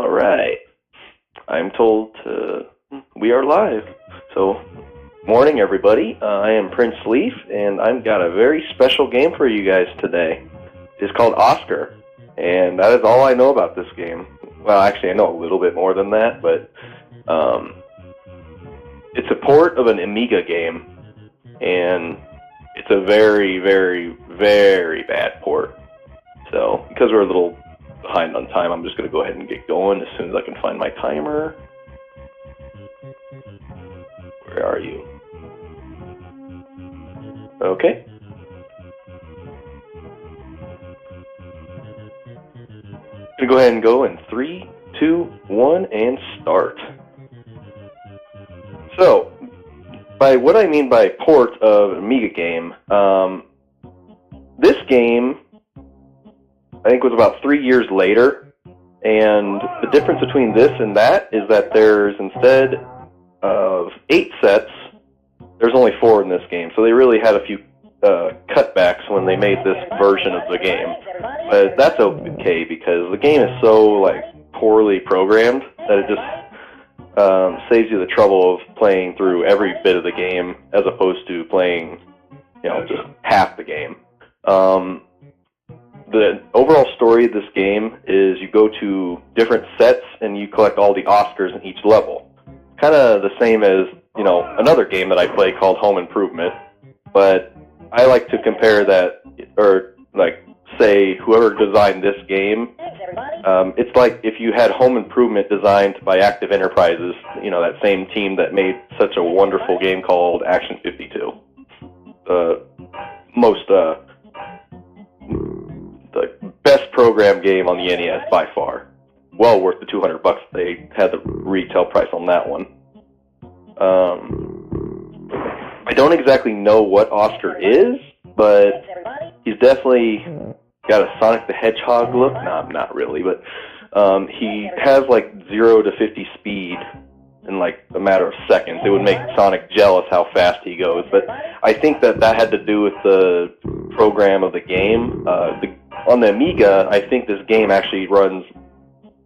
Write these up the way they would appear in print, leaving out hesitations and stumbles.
All right. I'm told we are live. So, morning, everybody. I am Prince Leaf, and I've got a very special game for you guys today. It's called Oscar, and that is all I know about this game. Well, actually, I know a little bit more than that, but it's a port of an Amiga game, and it's a very, very, very bad port. So, because we're a little behind on time, I'm just going to go ahead and get going as soon as I can find my timer. Where are you? Okay. I'm going to go ahead and go in 3, 2, 1, and start. So, by what I mean by port of an Amiga game, this game, I think, was about 3 years later, and the difference between this and that is that there's, instead of 8 sets, there's only 4 in this game, so they really had a few cutbacks when they made this version of the game. But that's okay, because the game is so, poorly programmed that it just saves you the trouble of playing through every bit of the game, as opposed to playing, just half the game. The overall story of this game is you go to different sets and you collect all the Oscars in each level. Kind of the same as, another game that I play called Home Improvement, but I like to compare that, or say whoever designed this game, it's like if you had Home Improvement designed by Active Enterprises, that same team that made such a wonderful game called Action 52. The best program game on the NES by far. Well worth the $200 they had the retail price on that one. I don't exactly know what Oscar is, but he's definitely got a Sonic the Hedgehog look. No, not really, but he has 0 to 50 speed in a matter of seconds. It would make Sonic jealous how fast he goes, but I think that had to do with the program of the game. On the Amiga, I think this game actually runs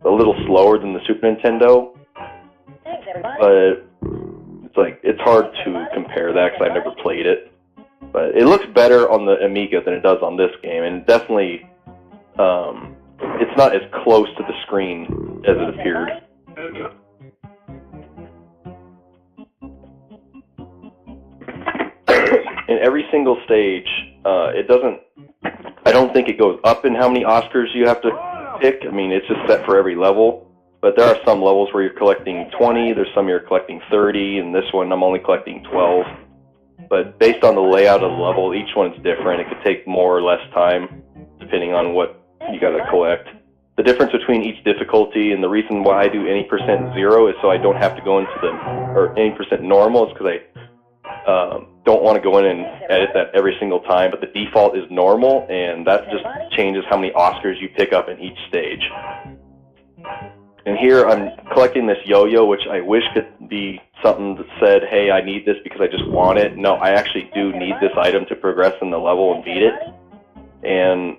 a little slower than the Super Nintendo, but it's hard to compare that because I've never played it. But it looks better on the Amiga than it does on this game, and definitely it's not as close to the screen as it appeared. In every single stage, I don't think it goes up in how many Oscars you have to pick. I mean, it's just set for every level. But there are some levels where you're collecting 20, there's some you're collecting 30, and this one I'm only collecting 12. But based on the layout of the level, each one's different. It could take more or less time, depending on what you gotta collect. The difference between each difficulty, and the reason why I do any percent zero is so I don't have to go into or any percent normal, is because I don't want to go in and edit that every single time, but the default is normal, and that just changes how many Oscars you pick up in each stage. And here I'm collecting this yo-yo, which I wish could be something that said, hey, I need this because I just want it. No, I actually do need this item to progress in the level and beat it. And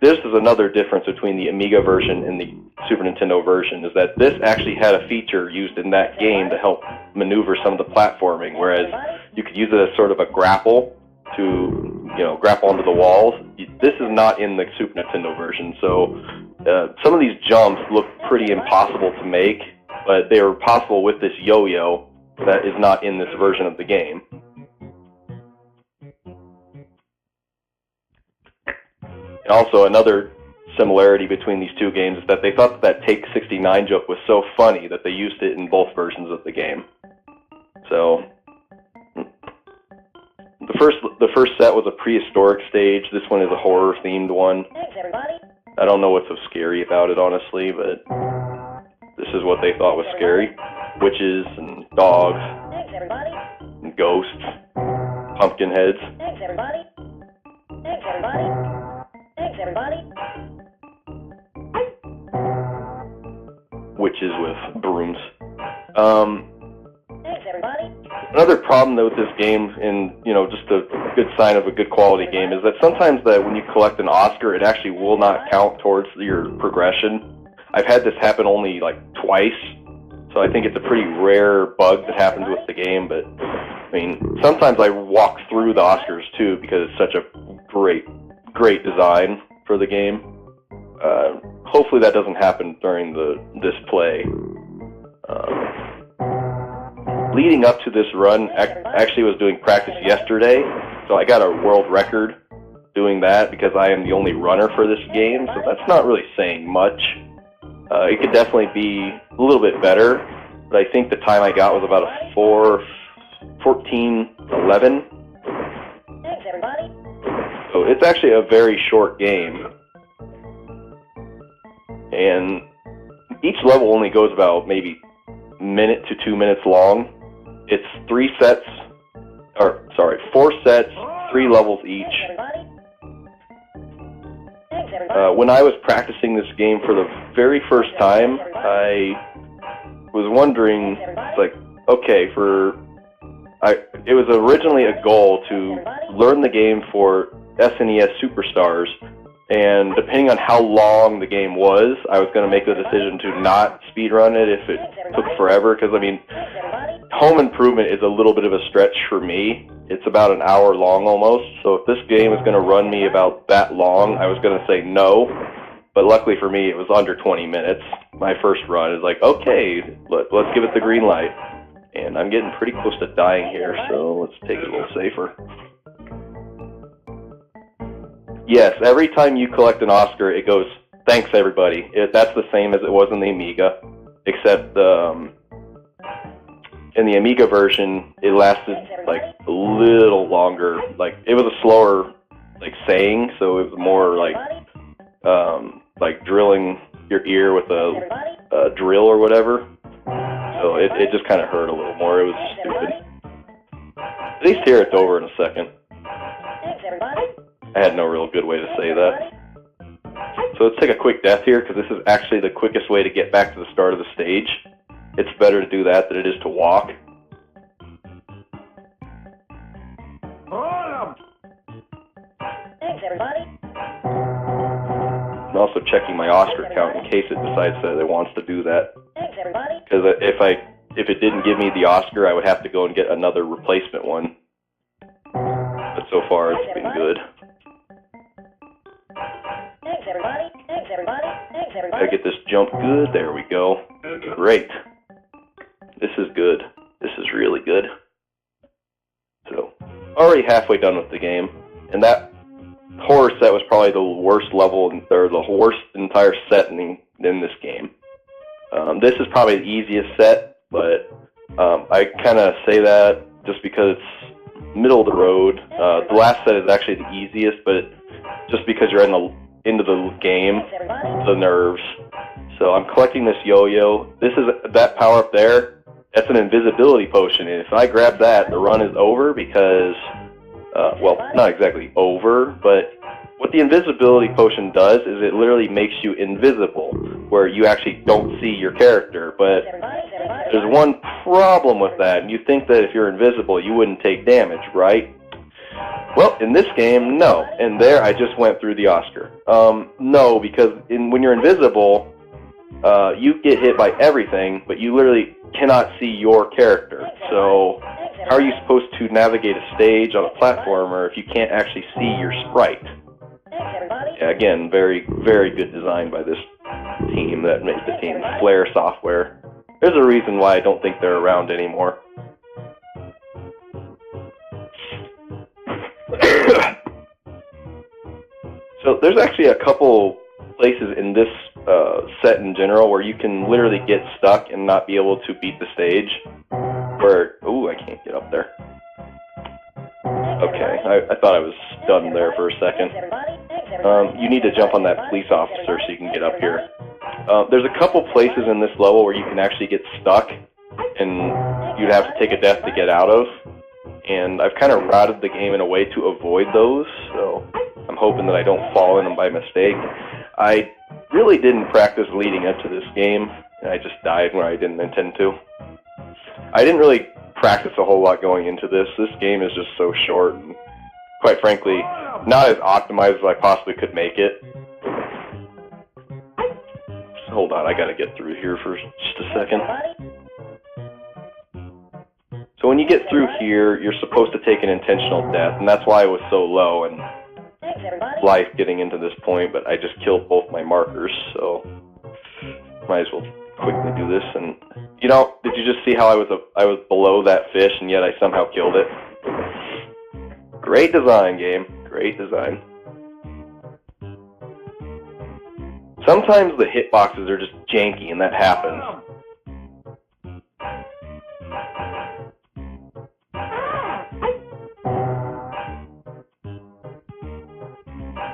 this is another difference between the Amiga version and the Super Nintendo version, is that this actually had a feature used in that game to help maneuver some of the platforming, whereas you could use it as sort of a grapple to, grapple onto the walls. This is not in the Super Nintendo version, so some of these jumps look pretty impossible to make, but they are possible with this yo-yo that is not in this version of the game. And also, another similarity between these two games is that they thought that Take 69 joke was so funny that they used it in both versions of the game. So, the first set was a prehistoric stage. This one is a horror-themed one. Thanks, everybody. I don't know what's so scary about it, honestly, but this is what they thought was scary. Witches and dogs Thanks, everybody. and ghosts, pumpkin heads. Thanks, everybody. Thanks, everybody. Thanks, everybody. Witches with brooms. Thanks, everybody. Another problem though with this game, and just a good sign of a good quality game, is that sometimes that when you collect an Oscar, it actually will not count towards your progression. I've had this happen only like twice, so I think it's a pretty rare bug that happens with the game, but I mean, sometimes I walk through the Oscars too because it's such a great design for the game. Hopefully that doesn't happen during this play. Leading up to this run, I actually was doing practice yesterday, so I got a world record doing that because I am the only runner for this game, so that's not really saying much. It could definitely be a little bit better, but I think the time I got was about a 4:14:11. Thanks, everybody. So it's actually a very short game. And each level only goes about maybe a minute to 2 minutes long. It's 4 sets, 3 levels each. When I was practicing this game for the very first time, I was wondering, like, okay, it was originally a goal to learn the game for SNES Superstars, and depending on how long the game was, I was going to make the decision to not speedrun it if it took forever, because, I mean, Home Improvement is a little bit of a stretch for me. It's about an hour long almost, so if this game is going to run me about that long, I was going to say no, but luckily for me, it was under 20 minutes. My first run is like, okay, let's give it the green light, and I'm getting pretty close to dying here, so let's take it a little safer. Yes, every time you collect an Oscar, it goes, thanks everybody. That's the same as it was in the Amiga, except in the Amiga version, it lasted like a little longer. Like, it was a slower like saying, so it was more like drilling your ear with a drill or whatever. So it just kind of hurt a little more. It was stupid. At least here it's over in a second. Thanks, everybody. I had no real good way to say that. So let's take a quick death here, because this is actually the quickest way to get back to the start of the stage. It's better to do that than it is to walk. Thanks, everybody. I'm also checking my Oscar count in case it decides that it wants to do that. Thanks, everybody. Because if it didn't give me the Oscar, I would have to go and get another replacement one. But so far, it's been good. Thanks, everybody. Thanks, everybody. Thanks, everybody. I get this jump good. There we go. Great. This is good. This is really good. So, already halfway done with the game. And that horror set was probably the worst level, or the worst entire set in this game. This is probably the easiest set, but I kind of say that just because it's middle of the road. The last set is actually the easiest, but just because you're into the game, the nerves. So I'm collecting this yo-yo. This is that power up there. That's an invisibility potion, and if I grab that, the run is over because, well, not exactly over, but what the invisibility potion does is it literally makes you invisible, where you actually don't see your character. But there's one problem with that, and you think that if you're invisible, you wouldn't take damage, right? Well, in this game, no. And there, I just went through the Oscar. No, because when you're invisible, you get hit by everything, but you literally cannot see your character. So how are you supposed to navigate a stage on a platformer if you can't actually see your sprite? Yeah, again, very, very good design by this team that made the team, Flare Software. There's a reason why I don't think they're around anymore. So there's actually a couple places in this set in general where you can literally get stuck and not be able to beat the stage. Where, ooh, I can't get up there. Okay, I thought I was done there for a second. You need to jump on that police officer so you can get up here. There's a couple places in this level where you can actually get stuck, and you'd have to take a death to get out of. And I've kind of routed the game in a way to avoid those, so I'm hoping that I don't fall in them by mistake. I really didn't practice leading up to this game, and I just died where I didn't intend to. I didn't really practice a whole lot going into this. This game is just so short, and quite frankly, not as optimized as I possibly could make it. So hold on, I gotta get through here for just a second. So when you get through here, you're supposed to take an intentional death, and that's why I was so low in life getting into this point, but I just killed both my markers, so might as well quickly do this. And you know, did you just see how I was below that fish, and yet I somehow killed it? Great design, game. Great design. Sometimes the hitboxes are just janky, and that happens.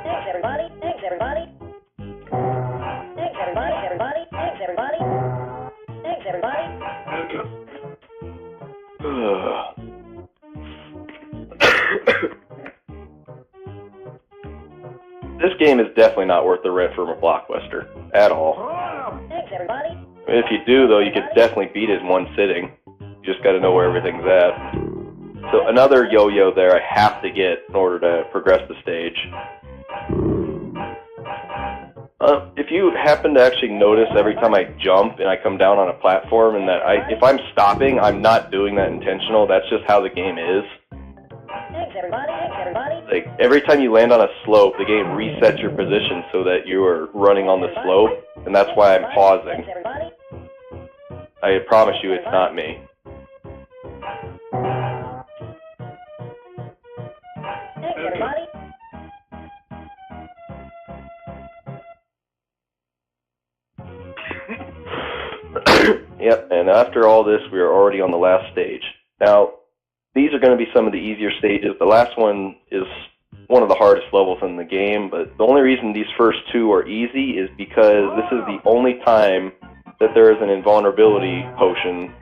Thanks, everybody. Thanks, everybody. Thanks, everybody. Everybody. Thanks, everybody. Thanks, everybody. This game is definitely not worth the rent from a Blockbuster at all. Thanks, everybody. If you do, though, you could definitely beat it in one sitting. You just got to know where everything's at. So another yo-yo there I have to get in order to progress the stage. If you happen to actually notice every time I jump and I come down on a platform, and that if I'm stopping, I'm not doing that intentional. That's just how the game is. Thanks, everybody. Thanks, everybody. Like every time you land on a slope, the game resets your position so that you are running on the slope, and that's why I'm pausing. Thanks, everybody. I promise you, it's not me. Thanks, everybody. Yep, and after all this, we are already on the last stage. Now, these are going to be some of the easier stages. The last one is one of the hardest levels in the game, but the only reason these first two are easy is because this is the only time that there is an invulnerability potion,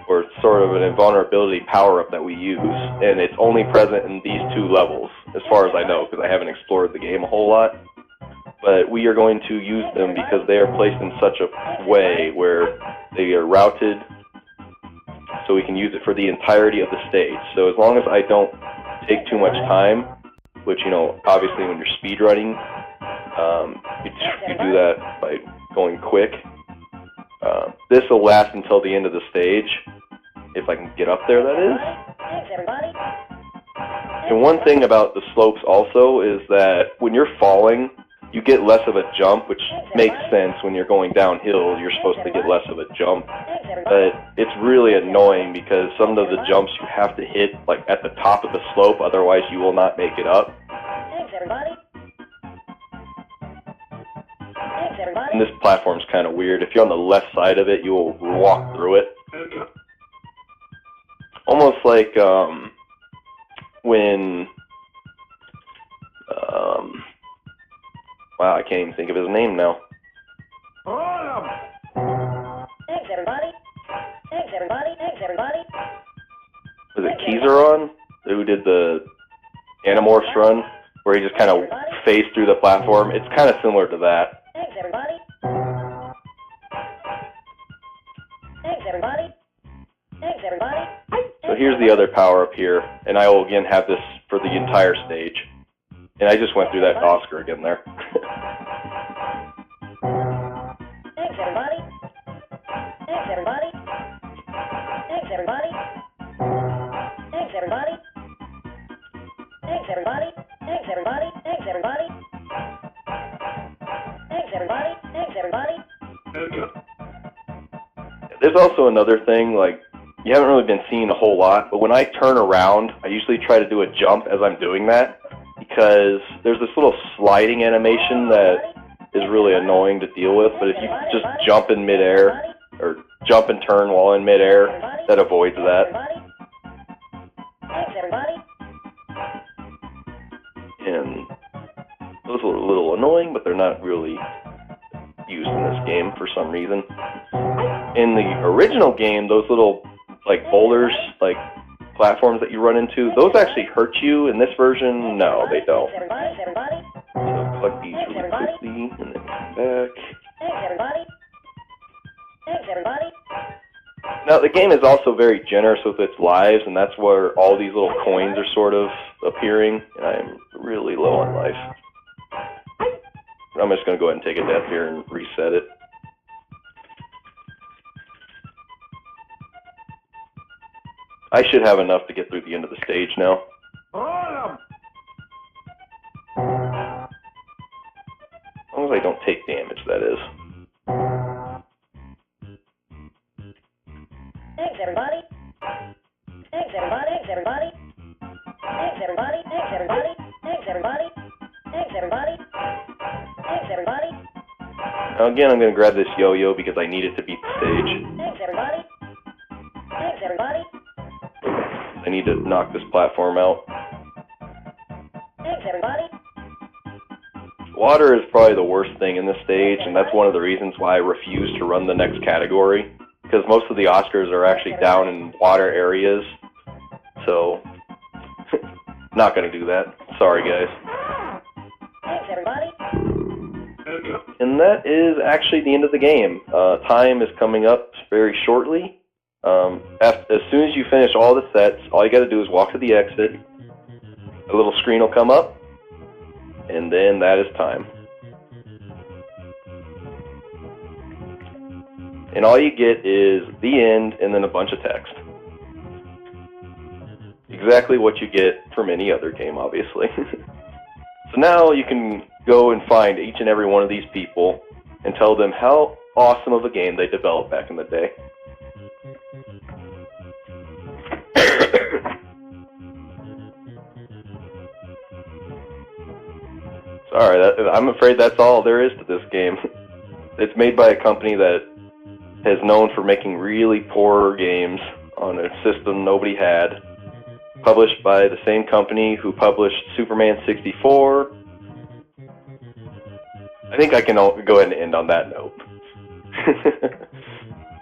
or sort of an invulnerability power-up that we use, and it's only present in these two levels, as far as I know, because I haven't explored the game a whole lot. But we are going to use them because they are placed in such a way where they are routed so we can use it for the entirety of the stage. So as long as I don't take too much time, which, you know, obviously when you're speedrunning, you do that by going quick. This will last until the end of the stage, if I can get up there, that is. Thanks, everybody. And one thing about the slopes also is that when you're falling, you get less of a jump, which makes sense. When you're going downhill, you're supposed to get less of a jump. But it's really annoying because some of the jumps you have to hit like at the top of the slope, otherwise you will not make it up. Thanks, everybody. Thanks, everybody. And this platform's kind of weird. If you're on the left side of it, you will walk through it. Almost like when... wow, I can't even think of his name now. Thanks, everybody. Thanks, everybody. Thanks, everybody. Was it Kizaron who did the Animorphs run, where he just kind of phased through the platform? It's kind of similar to that. Thanks, everybody. Thanks, everybody. Thanks, everybody. So here's the other power up here, and I will again have this for the entire stage. And I just went through that Oscar again there. Thanks, everybody. Thanks, everybody. Thanks, everybody. Thanks, everybody. Thanks, everybody. Thanks, everybody. Thanks, everybody. Thanks, everybody. Thanks, everybody. There's also another thing, like, you haven't really been seeing a whole lot, but when I turn around, I usually try to do a jump as I'm doing that, because there's this little sliding animation that is really annoying to deal with, but if you just jump in midair, or jump and turn while in midair, that avoids that. Thanks, everybody. And those are a little annoying, but they're not really used in this game for some reason. In the original game, those little, like, boulders, like, platforms that you run into, those actually hurt you. In this version, no, they don't. Thanks, everybody. So collect these really quickly, and then come back. Thanks, everybody. Thanks, everybody. Now, the game is also very generous with its lives, and that's where all these little coins are sort of appearing, and I'm really low on life. I'm just going to go ahead and take a death here and reset it. I should have enough to get through the end of the stage now. As long as I don't take damage, that is. Thanks, everybody. Thanks, everybody. Thanks, everybody. Thanks, everybody. Thanks, everybody. Thanks, everybody. Thanks, everybody. Thanks, everybody. Now again, I'm going to grab this yo-yo because I need it to beat the stage. Thanks, everybody. Thanks, everybody. I need to knock this platform out. Thanks, everybody. Water is probably the worst thing in this stage, and that's one of the reasons why I refuse to run the next category, because most of the Oscars are actually down in water areas, so not going to do that. Sorry, guys. Thanks, everybody. And that is actually the end of the game. Time is coming up very shortly. As soon as you finish all the sets, all you got to do is walk to the exit. A little screen will come up, and then that is time. And all you get is the end and then a bunch of text. Exactly what you get from any other game, obviously. So now you can go and find each and every one of these people and tell them how awesome of a game they developed back in the day. Sorry, I'm afraid that's all there is to this game. It's made by a company that is known for making really poor games on a system nobody had. Published by the same company who published Superman 64. I think I can go ahead and end on that note.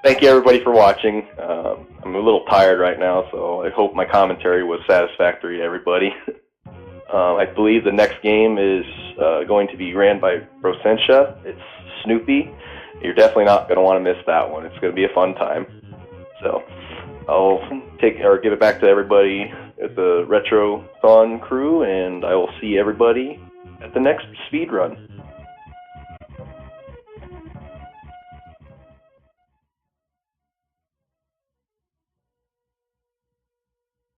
Thank you everybody for watching. I'm a little tired right now, so I hope my commentary was satisfactory to everybody. I believe the next game is going to be ran by Rosentia. It's Snoopy. You're definitely not going to want to miss that one. It's going to be a fun time. So I'll give it back to everybody at the Retrothon crew, and I will see everybody at the next speed run.